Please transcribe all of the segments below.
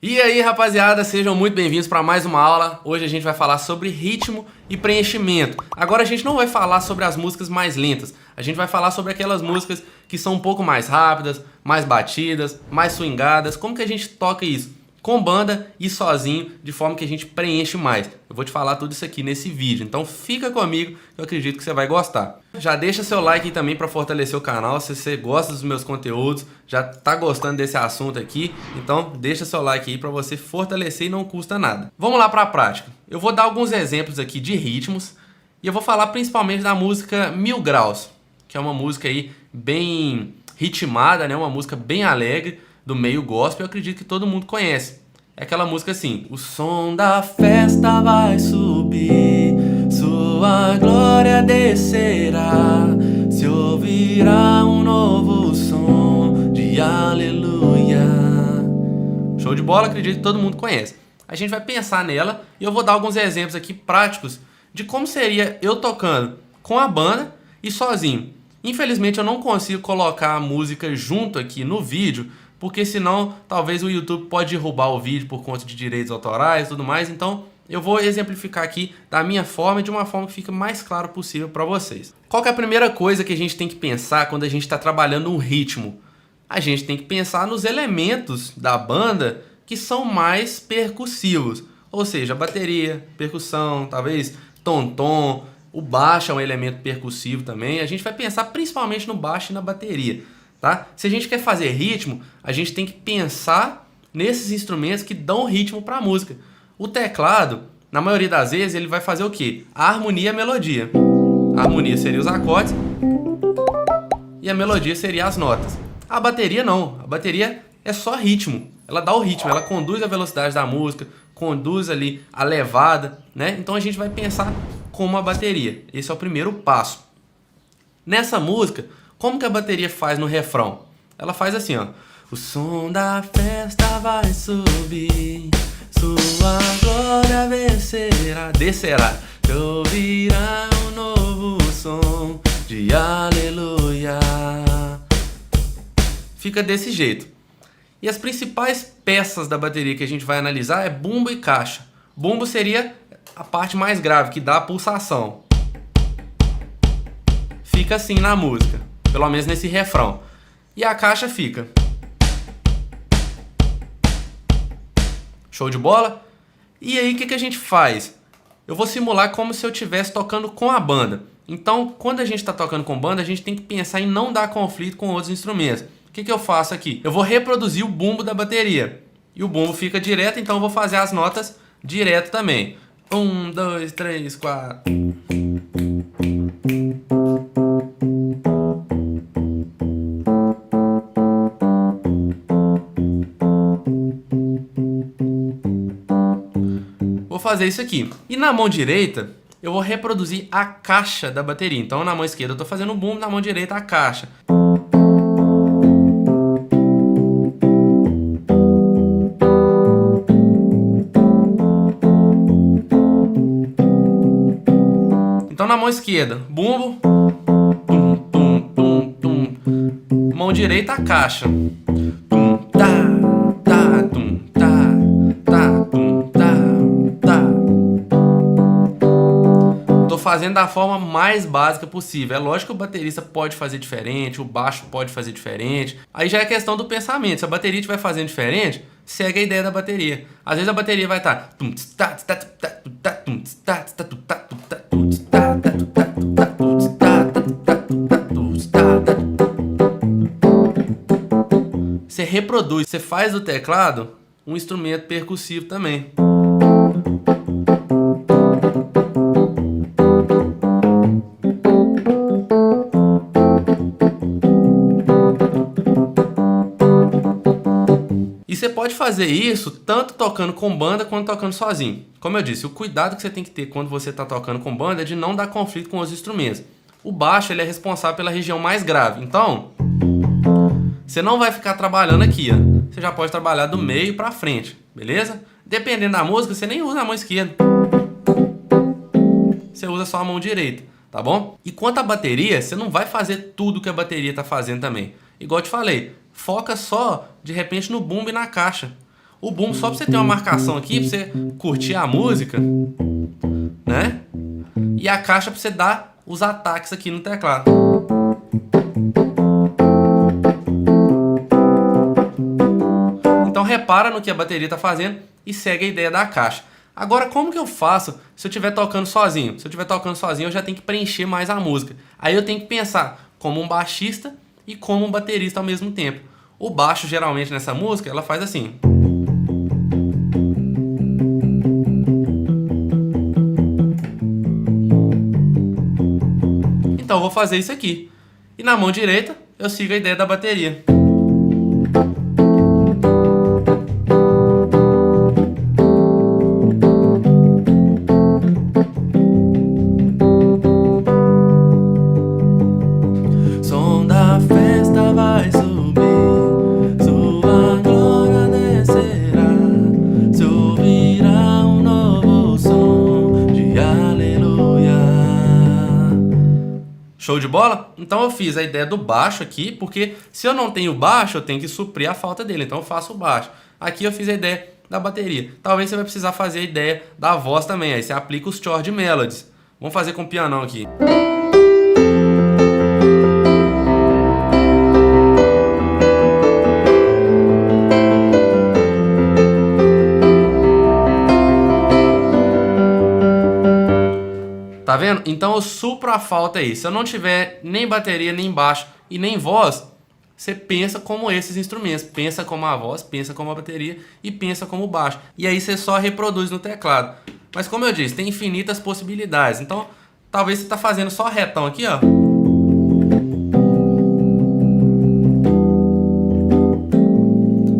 E aí, rapaziada, sejam muito bem-vindos para mais uma aula. Hoje a gente vai falar sobre ritmo e preenchimento. Agora a gente não vai falar sobre as músicas mais lentas. A gente vai falar sobre aquelas músicas que são um pouco mais rápidas, mais batidas, mais swingadas. Como que a gente toca isso? Com banda e sozinho, de forma que a gente preenche mais. Eu vou te falar tudo isso aqui nesse vídeo, então fica comigo, que eu acredito que você vai gostar. Já deixa seu like aí também para fortalecer o canal, se você gosta dos meus conteúdos, já tá gostando desse assunto aqui, então deixa seu like aí para você fortalecer e não custa nada. Vamos lá para a prática. Eu vou dar alguns exemplos aqui de ritmos e eu vou falar principalmente da música Mil Graus, que é uma música aí bem ritmada, né? Uma música bem alegre, do meio gospel, eu acredito que todo mundo conhece. É aquela música assim: o som da festa vai subir, sua glória descerá, se ouvirá um novo som de aleluia. Show de bola, acredito que todo mundo conhece. A gente vai pensar nela e eu vou dar alguns exemplos aqui práticos de como seria eu tocando com a banda e sozinho. Infelizmente eu não consigo colocar a música junto aqui no vídeo, porque senão talvez o YouTube pode derrubar o vídeo por conta de direitos autorais e tudo mais. Então eu vou exemplificar aqui da minha forma e de uma forma que fique mais claro possível para vocês. Qual que é a primeira coisa que a gente tem que pensar quando a gente está trabalhando um ritmo? A gente tem que pensar nos elementos da banda que são mais percussivos, ou seja, a bateria, percussão, talvez tom-tom, o baixo é um elemento percussivo também. A gente vai pensar principalmente no baixo e na bateria. Tá? Se a gente quer fazer ritmo, a gente tem que pensar nesses instrumentos que dão ritmo para a música. O teclado, na maioria das vezes, ele vai fazer o quê? A harmonia e a melodia. A harmonia seria os acordes e a melodia seria as notas. A bateria não, a bateria é só ritmo. Ela dá o ritmo, ela conduz a velocidade da música, conduz ali a levada, né? Então a gente vai pensar como a bateria. Esse é o primeiro passo. Nessa música, como que a bateria faz no refrão? Ela faz assim, ó: o som da festa vai subir, sua glória descerá, te ouvirá um novo som de aleluia. Fica desse jeito. E as principais peças da bateria que a gente vai analisar é bumbo e caixa. Bumbo seria a parte mais grave, que dá a pulsação. Fica assim na música, pelo menos nesse refrão. E a caixa fica. Show de bola? E aí o que a gente faz? Eu vou simular como se eu estivesse tocando com a banda. Então, quando a gente está tocando com banda, a gente tem que pensar em não dar conflito com outros instrumentos. O que eu faço aqui? Eu vou reproduzir o bumbo da bateria. E o bumbo fica direto, então eu vou fazer as notas direto também. 1, 2, 3, 4... Vou fazer isso aqui. E na mão direita, eu vou reproduzir a caixa da bateria. Então na mão esquerda eu estou fazendo o bumbo, na mão direita a caixa. Então na mão esquerda, bumbo, tum, tum, tum, tum. Mão direita a caixa. Tum, tá, tá, tum, tá, tá, tum, tá, tá. Tô fazendo da forma mais básica possível. É lógico que o baterista pode fazer diferente, o baixo pode fazer diferente. Aí já é questão do pensamento. Se a bateria estiver fazendo diferente, segue a ideia da bateria. Às vezes a bateria vai estar você reproduz, você faz do teclado um instrumento percussivo também. E você pode fazer isso tanto tocando com banda quanto tocando sozinho. Como eu disse, o cuidado que você tem que ter quando você está tocando com banda é de não dar conflito com os instrumentos. O baixo ele é responsável pela região mais grave. Então, você não vai ficar trabalhando aqui, ó. Você já pode trabalhar do meio para frente, beleza? Dependendo da música, você nem usa a mão esquerda. Você usa só a mão direita, tá bom? E quanto à bateria, você não vai fazer tudo que a bateria está fazendo também. Igual eu te falei, foca só, de repente, no bumbo e na caixa. O bumbo só pra você ter uma marcação aqui, pra você curtir a música, né? E a caixa pra você dar os ataques aqui no teclado. Então repara no que a bateria tá fazendo e segue a ideia da caixa. Agora, como que eu faço se eu estiver tocando sozinho? Se eu estiver tocando sozinho, eu já tenho que preencher mais a música. Aí eu tenho que pensar como um baixista e como um baterista ao mesmo tempo. O baixo, geralmente, nessa música, ela faz assim. Então eu vou fazer isso aqui. E na mão direita, eu sigo a ideia da bateria. Som da festa vai subir, sua glória descerá, se ouvirá um novo som de aleluia. Show de bola? Então eu fiz a ideia do baixo aqui, porque se eu não tenho baixo, eu tenho que suprir a falta dele, então eu faço o baixo. Aqui eu fiz a ideia da bateria. Talvez você vai precisar fazer a ideia da voz também, aí você aplica os chord melodies. Vamos fazer com o pianão aqui. Tá vendo? Então eu supro a falta aí. Se eu não tiver nem bateria, nem baixo e nem voz, você pensa como esses instrumentos. Pensa como a voz, pensa como a bateria e pensa como o baixo. E aí você só reproduz no teclado. Mas como eu disse, tem infinitas possibilidades. Então talvez você tá fazendo só retão aqui, ó.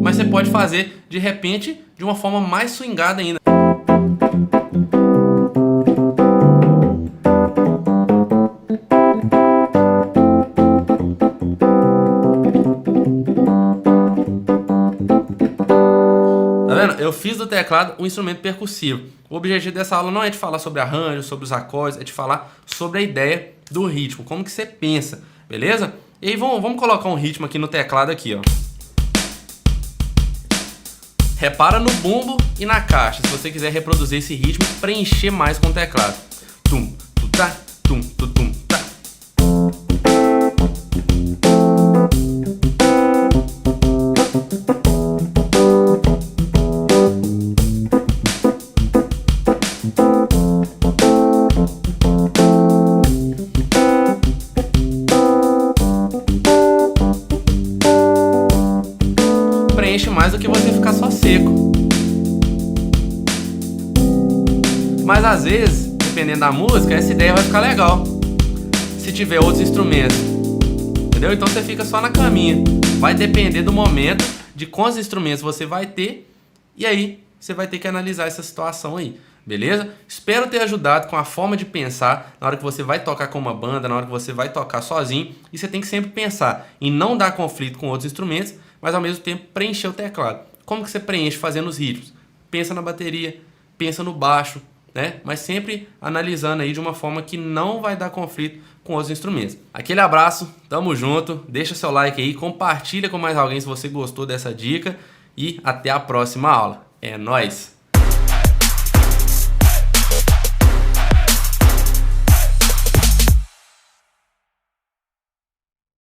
Mas você pode fazer de repente de uma forma mais swingada ainda. Eu fiz do teclado um instrumento percussivo. O objetivo dessa aula não é de falar sobre arranjo, sobre os acordes, é de falar sobre a ideia do ritmo, como que você pensa, beleza? E aí vamos colocar um ritmo aqui no teclado aqui, ó. Repara no bumbo e na caixa, se você quiser reproduzir esse ritmo e preencher mais com o teclado. Tum, tu, tá, tum, tu, tum, tá. Preenche mais do que você ficar só seco. Mas às vezes, dependendo da música, essa ideia vai ficar legal se tiver outros instrumentos, entendeu? Então você fica só na caminha. Vai depender do momento, de quantos instrumentos você vai ter, e aí você vai ter que analisar essa situação aí, beleza? Espero ter ajudado com a forma de pensar na hora que você vai tocar com uma banda, na hora que você vai tocar sozinho. E você tem que sempre pensar em não dar conflito com outros instrumentos, mas ao mesmo tempo preencher o teclado. Como que você preenche fazendo os ritmos? Pensa na bateria, pensa no baixo, né? Mas sempre analisando aí de uma forma que não vai dar conflito com outros instrumentos. Aquele abraço, tamo junto, deixa seu like aí, compartilha com mais alguém se você gostou dessa dica e até a próxima aula. É nóis!